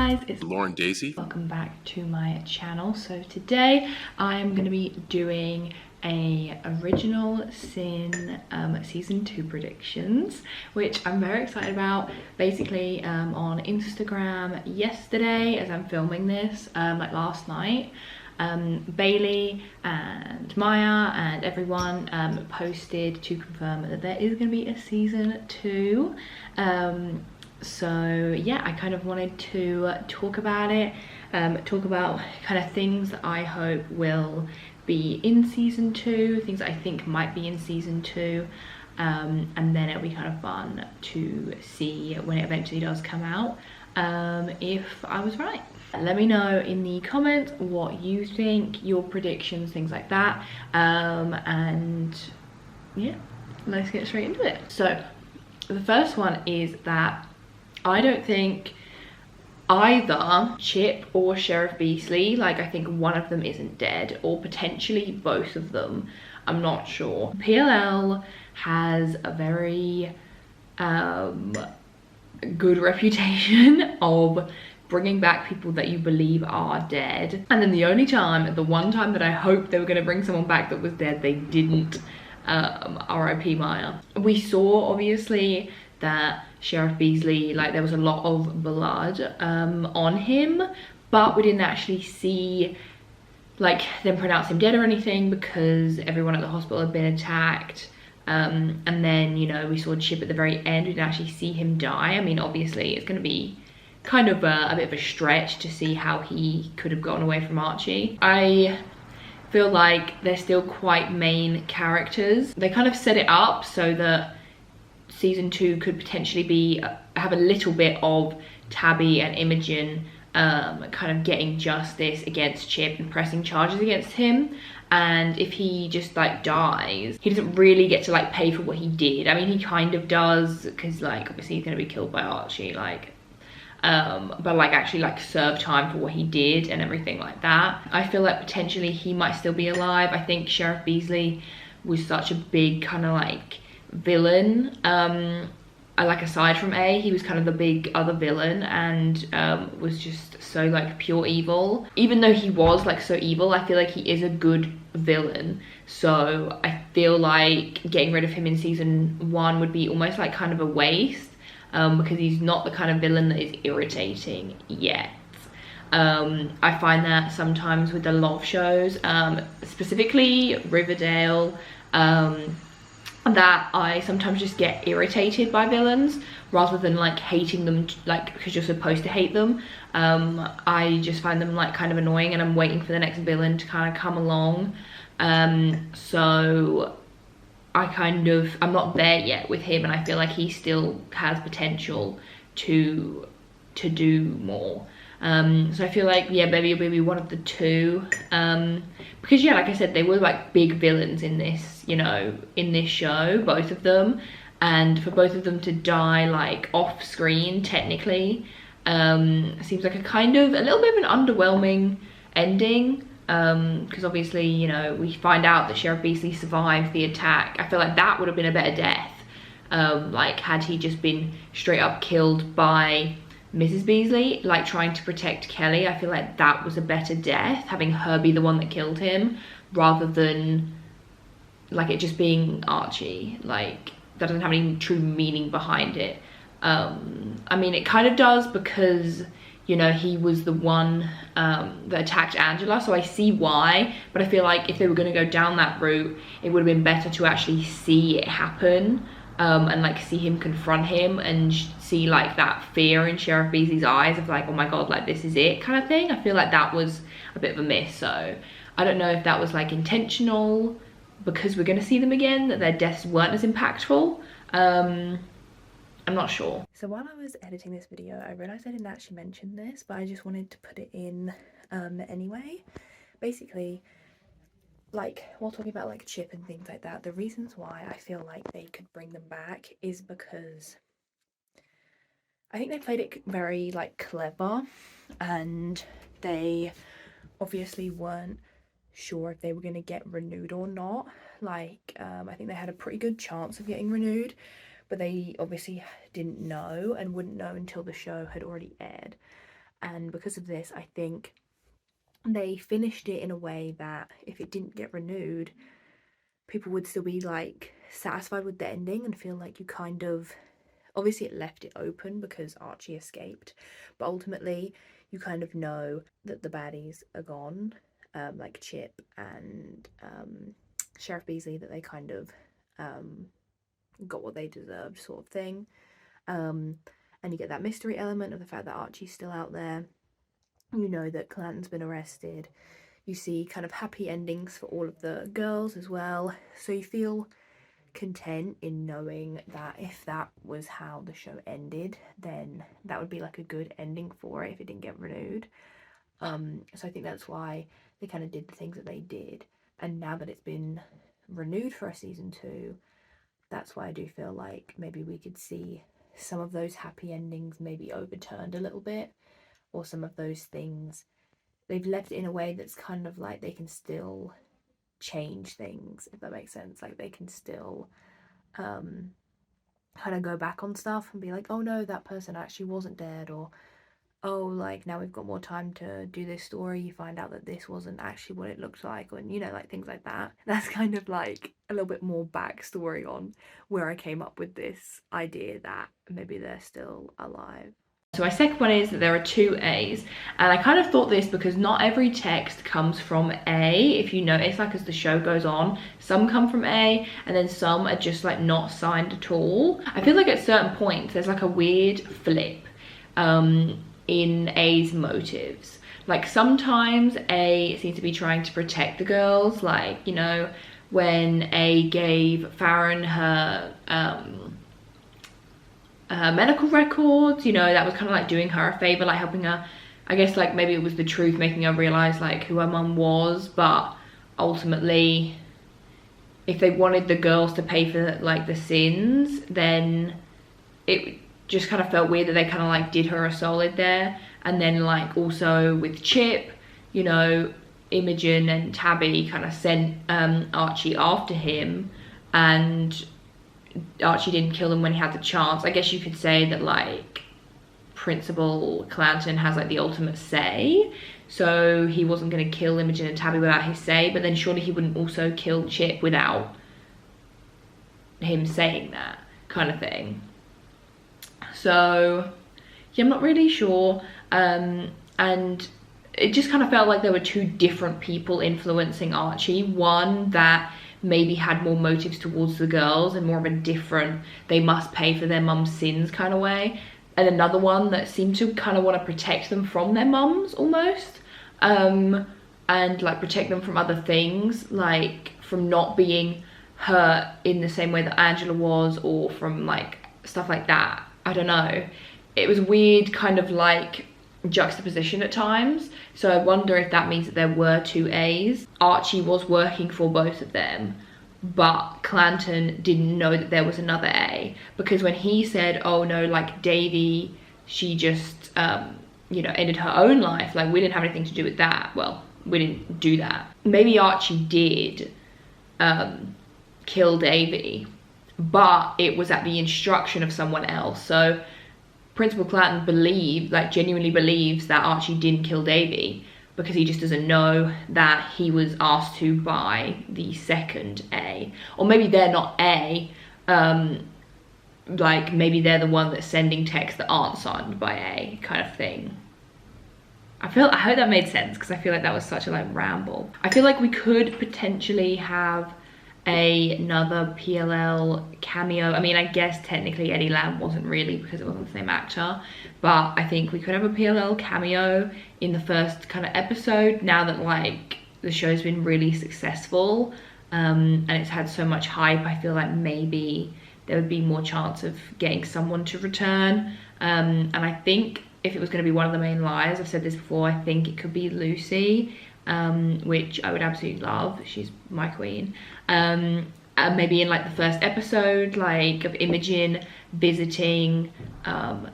guys, it's Lauren Daisy. Welcome back to my channel. So today I'm going to be doing a Original Sin season 2 predictions, which I'm very excited about. Basically on Instagram yesterday, as I'm filming this, like last night, Bailey and Maya and everyone posted to confirm that there is going to be a season 2. So yeah, I kind of wanted to talk about it, talk about kind of things that I hope will be in season 2, things that I think might be in season 2, and then it'll be kind of fun to see when it eventually does come out, if I was right. Let me know in the comments what you think, your predictions, things like that, and yeah, let's get straight into it. So the first one is that I don't think either Chip or Sheriff Beasley, like I think one of them isn't dead, or potentially both of them, I'm not sure. PLL has a very good reputation of bringing back people that you believe are dead, and then the one time that I hoped they were going to bring someone back that was dead, they didn't. RIP Maya. We saw obviously that Sheriff Beasley, like there was a lot of blood on him, but we didn't actually see like them pronounce him dead or anything because everyone at the hospital had been attacked. And then, you know, we saw Chip at the very end. We didn't actually see him die. I mean, obviously it's going to be kind of a bit of a stretch to see how he could have gotten away from Archie. I feel like they're still quite main characters. They kind of set it up so that season 2 could potentially have a little bit of Tabby and Imogen kind of getting justice against Chip and pressing charges against him. And if he just like dies, he doesn't really get to like pay for what he did. I mean, he kind of does, because like obviously he's gonna be killed by Archie, like but like actually like serve time for what he did and everything like that. I feel like potentially he might still be alive. I think Sheriff Beasley was such a big kind of like villain. Like aside from A, he was kind of the big other villain, and was just so like pure evil. Even though he was like so evil, I feel like he is a good villain. So I feel like getting rid of him in season 1 would be almost like kind of a waste. Because he's not the kind of villain that is irritating yet. I find that sometimes with a lot of shows, specifically Riverdale, that I sometimes just get irritated by villains rather than like hating them, like because you're supposed to hate them. I just find them like kind of annoying, and I'm waiting for the next villain to kind of come along. So I'm not there yet with him, and I feel like he still has potential to do more. So I feel like, yeah, maybe it'll be one of the two, because yeah, like I said, they were like big villains in this, you know, in this show, both of them, and for both of them to die like off screen technically seems like a little bit of an underwhelming ending. Because obviously, you know, we find out that Sheriff Beasley survived the attack. I feel like that would have been a better death. Like had he just been straight up killed by Mrs. Beasley, like trying to protect Kelly, I feel like that was a better death, having her be the one that killed him, rather than like it just being Archie. Like that doesn't have any true meaning behind it. I mean, it kind of does, because you know, he was the one that attacked Angela, so I see why, but I feel like if they were going to go down that route, it would have been better to actually see it happen, and like see him confront him and see like that fear in Sheriff Beasley's eyes of like, oh my god, like this is it kind of thing. I feel like that was a bit of a miss. So I don't know if that was like intentional because we're going to see them again, that their deaths weren't as impactful. I'm not sure. So while I was editing this video, I realised I didn't actually mention this, but I just wanted to put it in anyway. Basically, like, while talking about like Chip and things like that, the reasons why I feel like they could bring them back is because I think they played it very like clever, and they obviously weren't sure if they were going to get renewed or not. Like, I think they had a pretty good chance of getting renewed, but they obviously didn't know and wouldn't know until the show had already aired. and because of this, I think they finished it in a way that if it didn't get renewed, people would still be like satisfied with the ending and feel like you kind of, obviously it left it open because Archie escaped, but ultimately you kind of know that the baddies are gone, like Chip and Sheriff Beasley, that they kind of got what they deserved, sort of thing. And you get that mystery element of the fact that Archie's still out there. You know that Clanton's been arrested. You see kind of happy endings for all of the girls as well. So you feel content in knowing that if that was how the show ended, then that would be like a good ending for it if it didn't get renewed. So I think that's why they kind of did the things that they did. And now that it's been renewed for a season 2, that's why I do feel like maybe we could see some of those happy endings maybe overturned a little bit, or some of those things they've left it in a way that's kind of like they can still change things, if that makes sense. Like they can still kind of go back on stuff and be like, oh no, that person actually wasn't dead, or oh, like now we've got more time to do this story, you find out that this wasn't actually what it looked like, or you know, like things like that. That's kind of like a little bit more backstory on where I came up with this idea that maybe they're still alive. So my second one is that there are 2 A's, and I kind of thought this because not every text comes from A. If you notice, like as the show goes on, some come from A and then some are just like not signed at all. I feel like at certain points there's like a weird flip in A's motives. Like sometimes A seems to be trying to protect the girls, like, you know, when A gave Farron her medical records, you know, that was kind of like doing her a favor, like helping her, I guess, like maybe it was the truth making her realize like who her mum was, but ultimately if they wanted the girls to pay for like the sins, then it just kind of felt weird that they kind of like did her a solid there. And then like also with Chip, you know, Imogen and Tabby kind of sent Archie after him, and Archie didn't kill him when he had the chance. I guess you could say that like Principal Clanton has like the ultimate say, so he wasn't going to kill Imogen and Tabby without his say, but then surely he wouldn't also kill Chip without him saying that, kind of thing. So yeah, I'm not really sure. And it just kind of felt like there were 2 different people influencing Archie. One that maybe had more motives towards the girls and more of a different, they must pay for their mum's sins kind of way. And another one that seemed to kind of want to protect them from their mums almost. And like protect them from other things, like from not being hurt in the same way that Angela was, or from like stuff like that. I don't know. It was weird kind of like juxtaposition at times. So I wonder if that means that there were 2 A's. Archie was working for both of them, but Clanton didn't know that there was another A, because when he said, oh no, like Davy, she just you know, ended her own life, like we didn't have anything to do with that. Well, we didn't do that. Maybe Archie did kill Davy, but it was at the instruction of someone else. So Principal Clanton believed, like genuinely believes, that Archie didn't kill Davy, because he just doesn't know that he was asked to by the second A. Or maybe they're not A, like maybe they're the one that's sending texts that aren't signed by A, kind of thing. I hope that made sense, because I feel like that was such a like ramble. I feel like we could potentially have another PLL cameo. I mean, I guess technically Eddie Lamb wasn't really, because it wasn't the same actor, but I think we could have a PLL cameo in the first kind of episode, now that like the show's been really successful and it's had so much hype. I feel like maybe there would be more chance of getting someone to return, and I think if it was going to be one of the main liars, I've said this before, I think it could be Lucy, which I would absolutely love. She's my queen. Maybe in like the first episode, like of Imogen visiting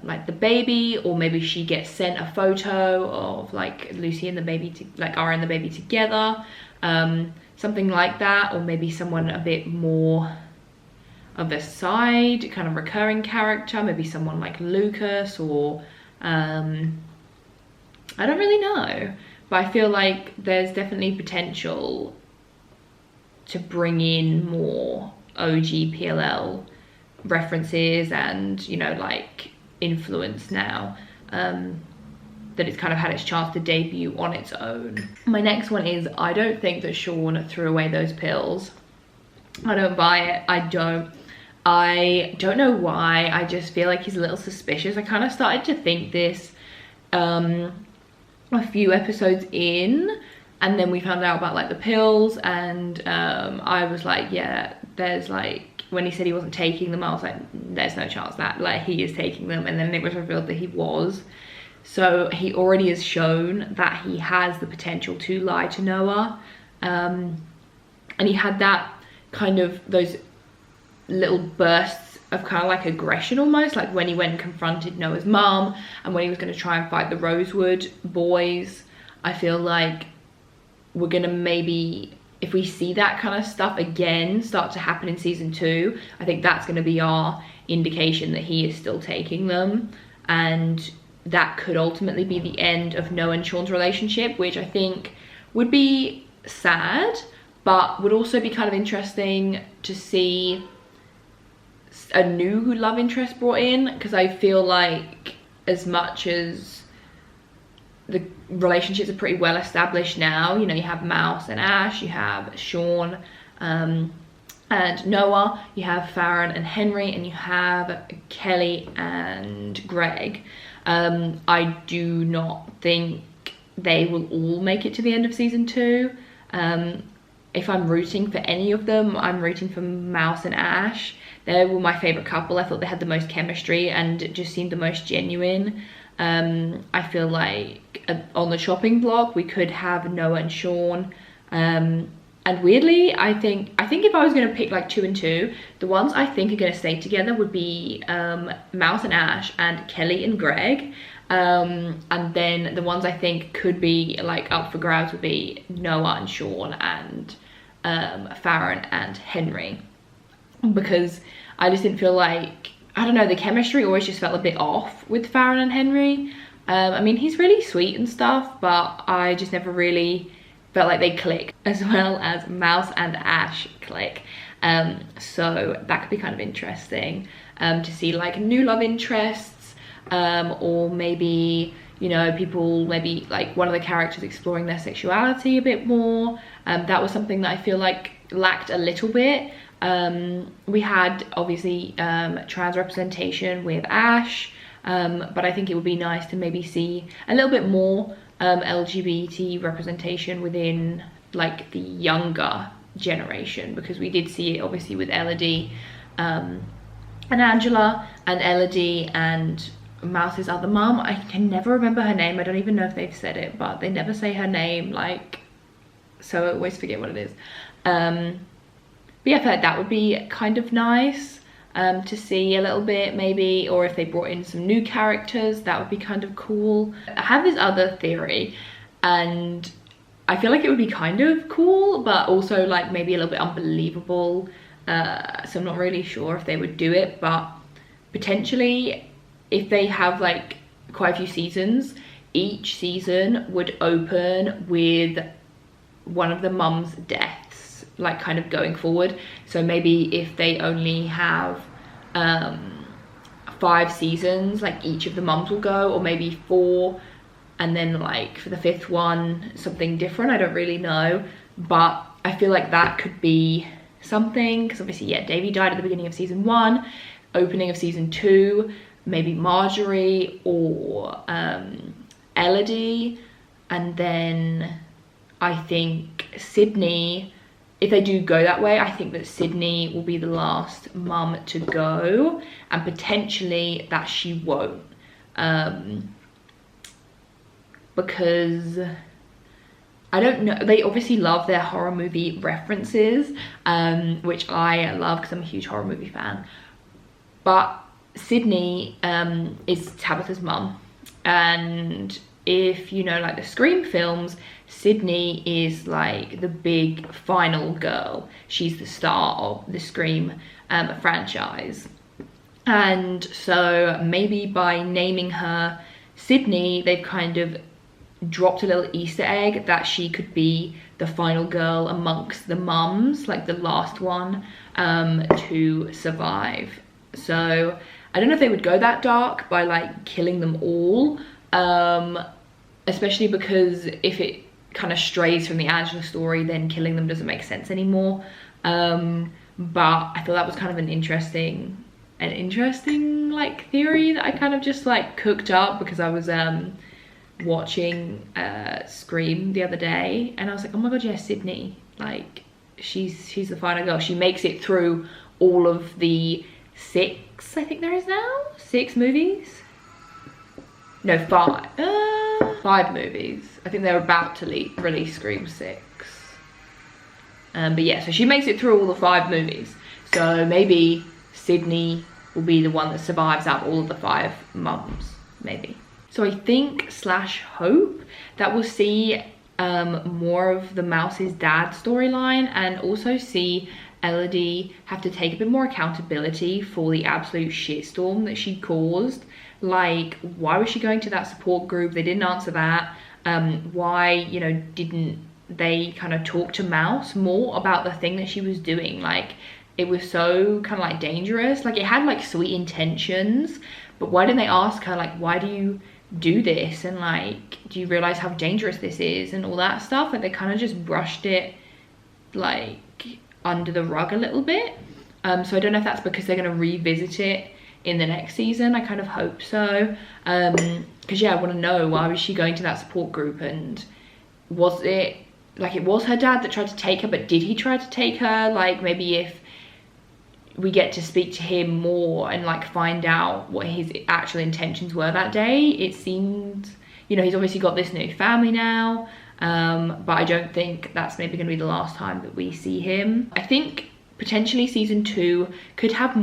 like the baby, or maybe she gets sent a photo of like Lucy and the baby, like Ara and the baby together, something like that. Or maybe someone a bit more of a side kind of recurring character, maybe someone like Lucas, or I don't really know, but I feel like there's definitely potential to bring in more OG PLL references and, you know, like influence now that it's kind of had its chance to debut on its own. My next one is, I don't think that Sean threw away those pills. I don't buy it. I don't know why. I just feel like he's a little suspicious. I kind of started to think this a few episodes in, and then we found out about like the pills, and I was like, yeah, there's like, when he said he wasn't taking them, I was like, there's no chance that like he is taking them. And then it was revealed that he was. So he already has shown that he has the potential to lie to Noah, and he had that kind of, those little bursts of kind of like aggression almost, like when he went and confronted Noah's mum, and when he was going to try and fight the Rosewood boys. I feel like we're gonna, maybe if we see that kind of stuff again start to happen in season 2, I think that's going to be our indication that he is still taking them, and that could ultimately be the end of Noah and Sean's relationship, which I think would be sad, but would also be kind of interesting to see a new love interest brought in, because I feel like as much as the relationships are pretty well established now, you know, you have Mouse and Ash, you have Sean and Noah, you have Farron and Henry, and you have Kelly and Greg. I do not think they will all make it to the end of season 2. If I'm rooting for any of them, I'm rooting for Mouse and Ash. They were my favorite couple. I thought they had the most chemistry and it just seemed the most genuine. I feel like on the shopping block we could have Noah and Sean. And weirdly, I think if I was going to pick like 2 and 2, the ones I think are going to stay together would be Mouse and Ash and Kelly and Greg. And then the ones I think could be like up for grabs would be Noah and Sean and Farron and Henry, because I just didn't feel like, I don't know, the chemistry always just felt a bit off with Farron and Henry. I mean, he's really sweet and stuff, but I just never really felt like they click as well as Mouse and Ash click. So that could be kind of interesting to see like new love interests, or maybe, you know, people, maybe like one of the characters exploring their sexuality a bit more. That was something that I feel like lacked a little bit. We had obviously trans representation with Ash, but I think it would be nice to maybe see a little bit more LGBT representation within like the younger generation, because we did see it obviously with Elodie and Angela, and Elodie and Mouse's other mum. I can never remember her name. I don't even know if they've said it, but they never say her name, like, so I always forget what it is. But yeah, I feel like that would be kind of nice to see a little bit maybe, or if they brought in some new characters, that would be kind of cool. I have this other theory, and I feel like it would be kind of cool, but also like maybe a little bit unbelievable. So I'm not really sure if they would do it, but potentially if they have like quite a few seasons, each season would open with one of the mums' deaths, like kind of going forward. So maybe if they only have 5 seasons, like each of the mums will go, or maybe 4, and then like for the 5th one something different. I don't really know, but I feel like that could be something, because obviously, yeah, Davy died at the beginning of season 1, opening of season 2, maybe Marjorie or Elodie, and then I think Sydney. If they do go that way, I think that Sydney will be the last mum to go, and potentially that she won't, because I don't know, they obviously love their horror movie references, which I love because I'm a huge horror movie fan, but Sydney is Tabitha's mum, and if you know like the Scream films, Sydney is like the big final girl. She's the star of the Scream franchise, and so maybe by naming her Sydney, they've kind of dropped a little Easter egg that she could be the final girl amongst the mums, like the last one to survive. So I don't know if they would go that dark by like killing them all, especially because if it kind of strays from the Angela story, then killing them doesn't make sense anymore. But I thought that was kind of an interesting like theory that I kind of just like cooked up because I was watching Scream the other day, and I was like, oh my god, yeah, Sydney, like she's the final girl. She makes it through all of the 6, I think there is now 6 movies. No, 5 movies. I think they're about to release Scream 6. But yeah, so she makes it through all the 5 movies. So maybe Sydney will be the one that survives out all of the 5 mums, maybe. So I think / hope that we'll see more of the Mouse's dad storyline, and also see Elodie have to take a bit more accountability for the absolute shitstorm that she caused. Like, why was she going to that support group? They didn't answer that. Why, you know, didn't they kind of talk to Mouse more about the thing that she was doing? Like, it was so kind of like dangerous. Like, it had like sweet intentions, but why didn't they ask her, like, why do you do this? And like, do you realize how dangerous this is? And all that stuff. Like, they kind of just brushed it like under the rug a little bit. So I don't know if that's because they're going to revisit it in the next season. I kind of hope so. Because yeah, I want to know, why was she going to that support group? And was it like, it was her dad that tried to take her, but did he try to take her? Like, maybe if we get to speak to him more and like find out what his actual intentions were that day. It seemed, you know, he's obviously got this new family now, but I don't think that's maybe going to be the last time that we see him. I think potentially season 2 could have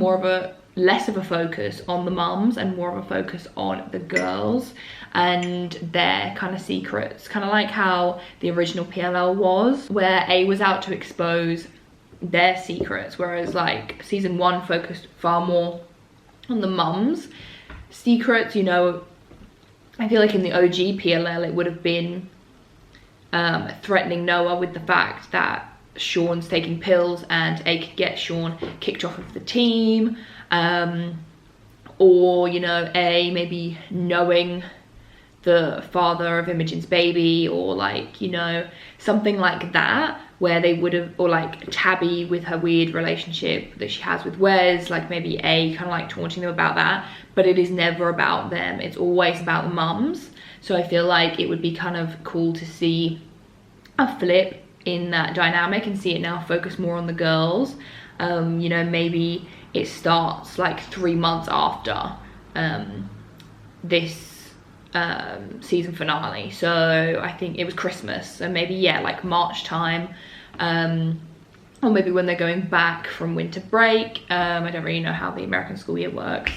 less of a focus on the mums and more of a focus on the girls and their kind of secrets, kind of like how the original PLL was, where A was out to expose their secrets, whereas like season 1 focused far more on the mums' secrets. You know, I feel like in the OG PLL it would have been threatening Noah with the fact that Sean's taking pills and A could get Sean kicked off of the team, or, you know, A maybe knowing the father of Imogen's baby, or like, you know, something like that, where they would have, or like Tabby with her weird relationship that she has with Wes, like maybe A kind of like taunting them about that, but it is never about them. It's always about the mums. So I feel like it would be kind of cool to see a flip in that dynamic and see it now focus more on the girls. You know, maybe it starts like 3 months after this season finale. So I think it was Christmas, so maybe, yeah, like March time, or maybe when they're going back from winter break. I don't really know how the American school year works,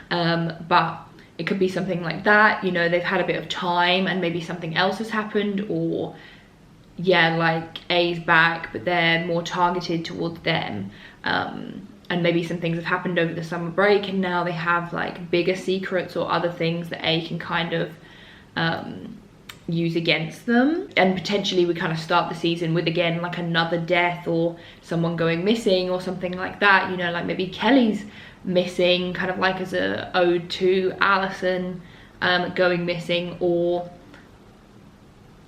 but it could be something like that. You know, they've had a bit of time and maybe something else has happened, or yeah, like A's back but they're more targeted towards them, and maybe some things have happened over the summer break and now they have like bigger secrets or other things that A can kind of use against them. And potentially we kind of start the season with, again, like another death or someone going missing or something like that. You know, like maybe Kelly's missing, kind of like as a ode to Allison going missing, or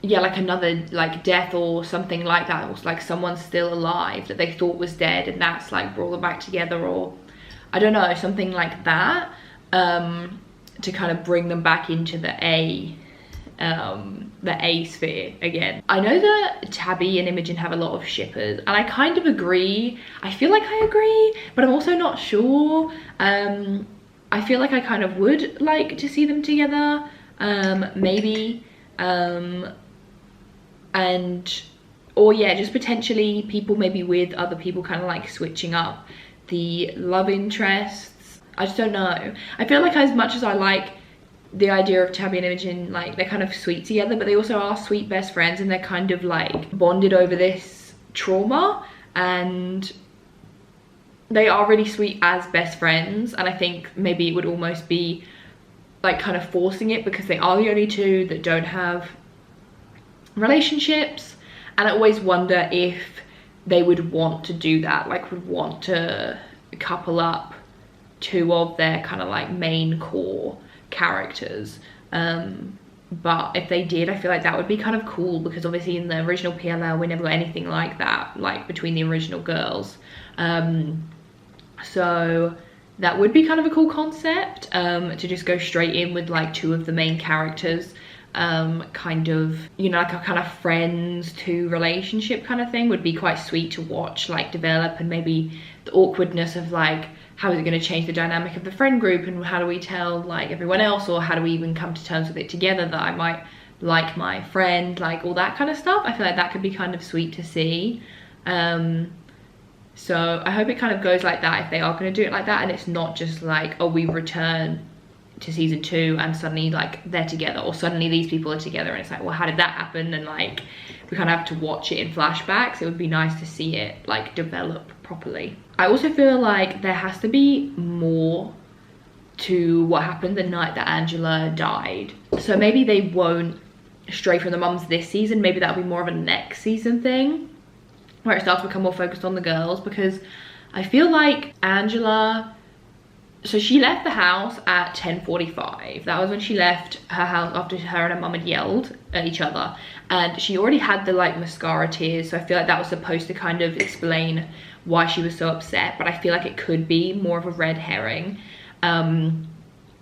yeah, like another like death or something like that, or like someone's still alive that they thought was dead and that's like brought them back together, or I don't know, something like that, to kind of bring them back into the A sphere again. I know that Tabby and Imogen have a lot of shippers, and I kind of agree. I feel like I agree, but I'm also not sure. I feel like I kind of would like to see them together, maybe, and or yeah, just potentially people maybe with other people, kind of like switching up the love interests. I just don't know. I feel like as much as I like the idea of Tabby and Imogen, like they're kind of sweet together, but they also are sweet best friends, and they're kind of like bonded over this trauma, and they are really sweet as best friends. And I think maybe it would almost be like kind of forcing it, because they are the only two that don't have relationships, and I always wonder if they would want to do that, like would want to couple up two of their kind of like main core characters. But if they did, I feel like that would be kind of cool, because obviously in the original PLL we never got anything like that, like between the original girls. So that would be kind of a cool concept, to just go straight in with like two of the main characters, kind of, you know, like a kind of friends to relationship kind of thing would be quite sweet to watch like develop. And maybe the awkwardness of like, how is it going to change the dynamic of the friend group, and how do we tell like everyone else, or how do we even come to terms with it together that I might like my friend, like all that kind of stuff. I feel like that could be kind of sweet to see. So I hope it kind of goes like that, if they are going to do it like that, and it's not just like, oh, we return to season 2 and suddenly like they're together, or suddenly these people are together, and it's like, well, how did that happen? And like we kind of have to watch it in flashbacks. It would be nice to see it like develop properly. I also feel like there has to be more to what happened the night that Angela died. So maybe they won't stray from the mums this season. Maybe that'll be more of a next season thing, where it starts to become more focused on the girls, because I feel like Angela, so she left the house at 10:45. That was when she left her house after her and her mum had yelled at each other, and she already had the like mascara tears, so I feel like that was supposed to kind of explain why she was so upset. But I feel like it could be more of a red herring,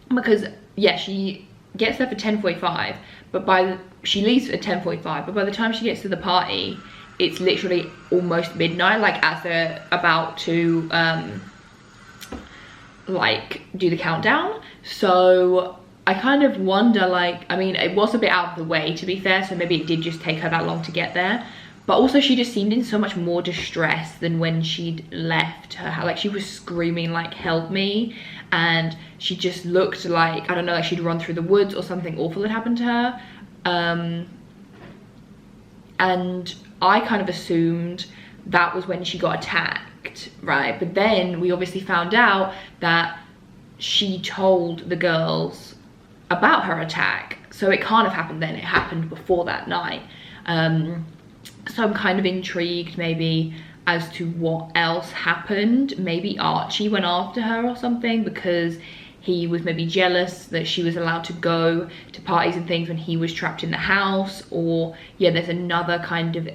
because yeah, she gets there for 10:45, but she leaves at 10:45, but by the time she gets to the party, it's literally almost midnight, like as they're about to like do the countdown. So I kind of wonder, like, I mean, it was a bit out of the way, to be fair, so maybe it did just take her that long to get there. But also she just seemed in so much more distress than when she'd left her house. Like she was screaming like, help me, and she just looked like, I don't know, like she'd run through the woods or something awful had happened to her. And I kind of assumed that was when she got attacked, right? But then we obviously found out that she told the girls about her attack, so it can't have happened then, it happened before that night. So I'm kind of intrigued maybe as to what else happened. Maybe Archie went after her or something, because he was maybe jealous that she was allowed to go to parties and things when he was trapped in the house. Or yeah, there's another kind of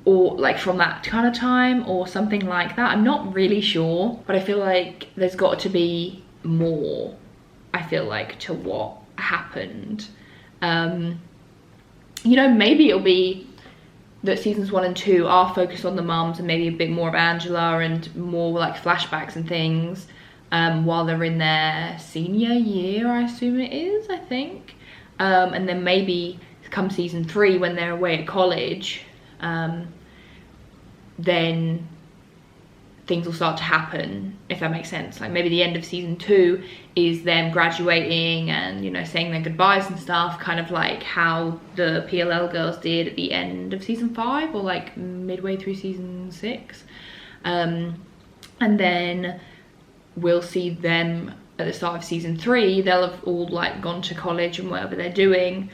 or like from that kind of time or something like that. I'm not really sure, but I feel like there's got to be more, I feel like, to what happened. You know, maybe it'll be that seasons 1 and 2 are focused on the mums, and maybe a bit more of Angela and more like flashbacks and things, while they're in their senior year, I assume it is, I think. And then maybe come season 3, when they're away at college, then things will start to happen, if that makes sense. Like maybe the end of season 2 is them graduating and, you know, saying their goodbyes and stuff, kind of like how the PLL girls did at the end of season 5, or like midway through season 6. And then we'll see them at the start of season 3. They'll have all like gone to college and whatever they're doing,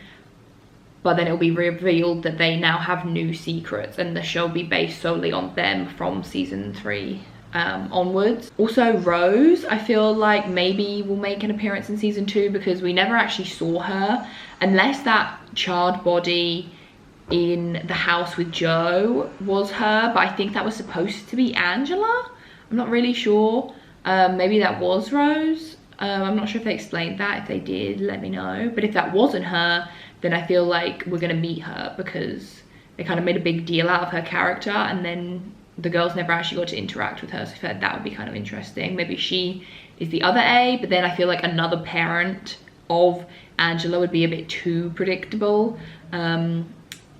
but then it'll be revealed that they now have new secrets, and the show will be based solely on them from season 3 onwards. Also Rose, I feel like maybe will make an appearance in season 2, because we never actually saw her, unless that charred body in the house with Joe was her, but I think that was supposed to be Angela. I'm not really sure. Maybe that was Rose. I'm not sure if they explained that. If they did, let me know. But if that wasn't her, then I feel like we're gonna meet her, because they kind of made a big deal out of her character, and then the girls never actually got to interact with her, so I feel like that would be kind of interesting. Maybe she is the other A, but then I feel like another parent of Angela would be a bit too predictable.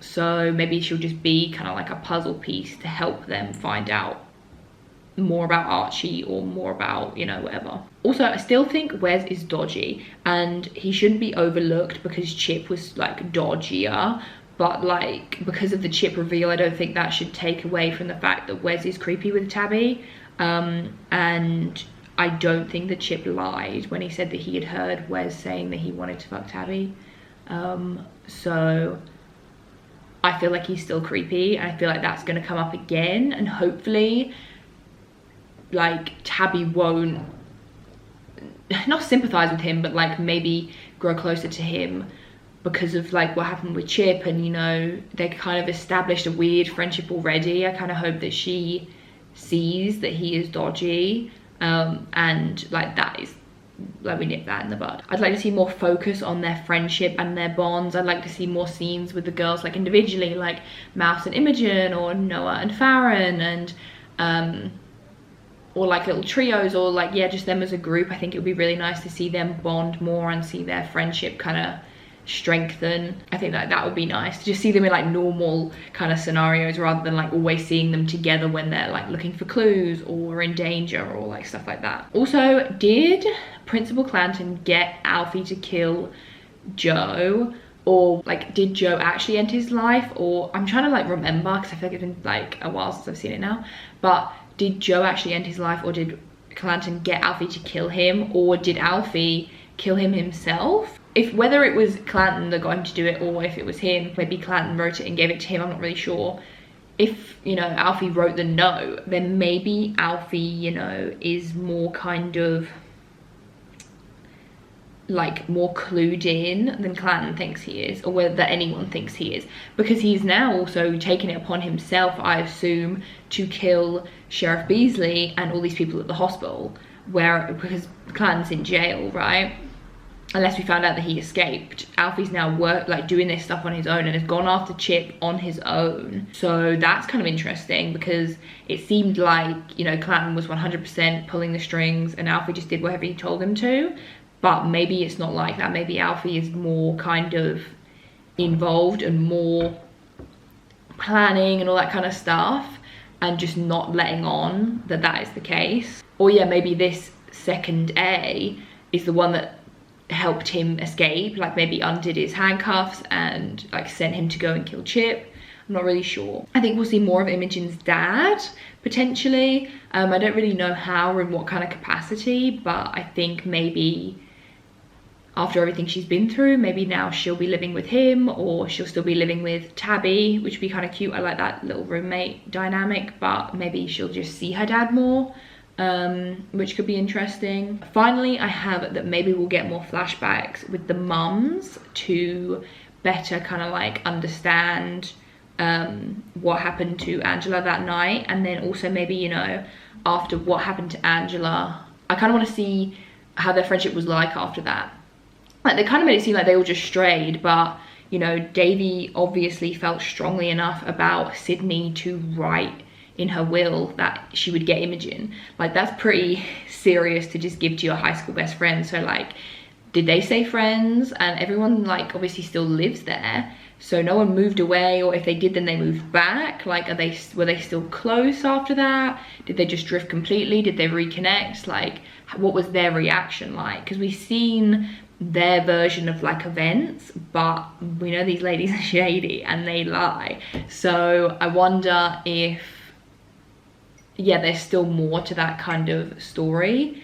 So maybe she'll just be kind of like a puzzle piece to help them find out more about Archie, or more about, you know, whatever. Also, I still think Wes is dodgy, and he shouldn't be overlooked because Chip was like dodgier, but like because of the Chip reveal, I don't think that should take away from the fact that Wes is creepy with Tabby. And I don't think that Chip lied when he said that he had heard Wes saying that he wanted to fuck Tabby. So I feel like he's still creepy, and I feel like that's going to come up again, and hopefully like Tabby won't, not sympathize with him, but like maybe grow closer to him because of like what happened with Chip, and you know, they kind of established a weird friendship already. I kind of hope that she sees that he is dodgy, and like that is, like, we nip that in the bud. I'd like to see more focus on their friendship and their bonds. I'd like to see more scenes with the girls, like individually, like Mouse and Imogen, or Noah and Farron, and or like little trios, or like, yeah, just them as a group. I think it would be really nice to see them bond more and see their friendship kind of strengthen. I think that would be nice to just see them in like normal kind of scenarios, rather than like always seeing them together when they're like looking for clues or in danger or like stuff like that. Also, did Principal Clanton get Alfie to kill Joe, or like did Joe actually end his life? Or I'm trying to like remember, because I feel like it's been like a while since I've seen it now, but did Joe actually end his life, or did Clanton get Alfie to kill him, or did Alfie kill him himself? If whether it was Clanton that got him to do it, or if it was him, maybe Clanton wrote it and gave it to him, I'm not really sure. If, you know, Alfie wrote the note, then maybe Alfie, you know, is more kind of like more clued in than Clanton thinks he is, or whether anyone thinks he is, because he's now also taken it upon himself, I assume, to kill Sheriff Beasley and all these people at the hospital, because Clanton's in jail, right? Unless we found out that he escaped. Alfie's now doing this stuff on his own and has gone after Chip on his own. So that's kind of interesting, because it seemed like, you know, Clanton was 100% pulling the strings and Alfie just did whatever he told him to. But maybe it's not like that. Maybe Alfie is more kind of involved and more planning and all that kind of stuff, and just not letting on that that is the case. Or yeah, maybe this second A is the one that helped him escape, like maybe undid his handcuffs and like sent him to go and kill Chip. I'm not really sure. I think we'll see more of Imogen's dad, potentially. I don't really know how or in what kind of capacity, but I think maybe after everything she's been through, maybe now she'll be living with him, or she'll still be living with Tabby, which would be kind of cute. I like that little roommate dynamic, but maybe she'll just see her dad more, which could be interesting. Finally, I have that maybe we'll get more flashbacks with the mums to better kind of like understand what happened to Angela that night, and then also maybe, you know, after what happened to Angela, I kind of want to see how their friendship was like after that. Like, they kind of made it seem like they all just strayed, but, you know, Davy obviously felt strongly enough about Sydney to write in her will that she would get Imogen. Like, that's pretty serious to just give to your high school best friend. So like, did they stay friends? And everyone like obviously still lives there, so no one moved away, or if they did, then they moved back. Like, were they still close after that? Did they just drift completely? Did they reconnect? Like, what was their reaction like? Because we've seen their version of like events, but we know these ladies are shady and they lie. So I wonder if, yeah, there's still more to that kind of story.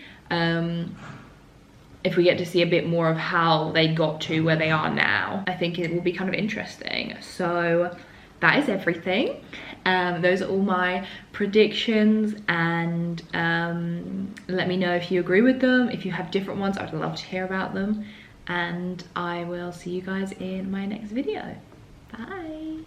If we get to see a bit more of how they got to where they are now, I think it will be kind of interesting. So that is everything. Those are all my predictions, and let me know if you agree with them. If you have different ones, I'd love to hear about them, and I will see you guys in my next video. Bye.